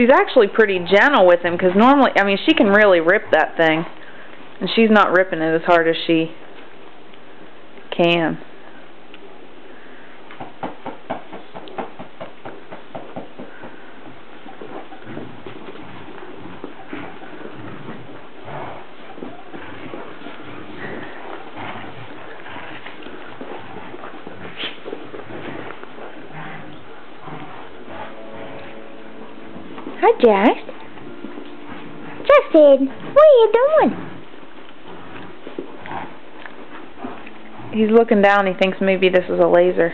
she's actually pretty gentle with him, because normally, I mean, she can really rip that thing. And she's not ripping it as hard as she can. Hi, Josh. Justin, what are you doing? He's looking down. He thinks maybe this is a laser.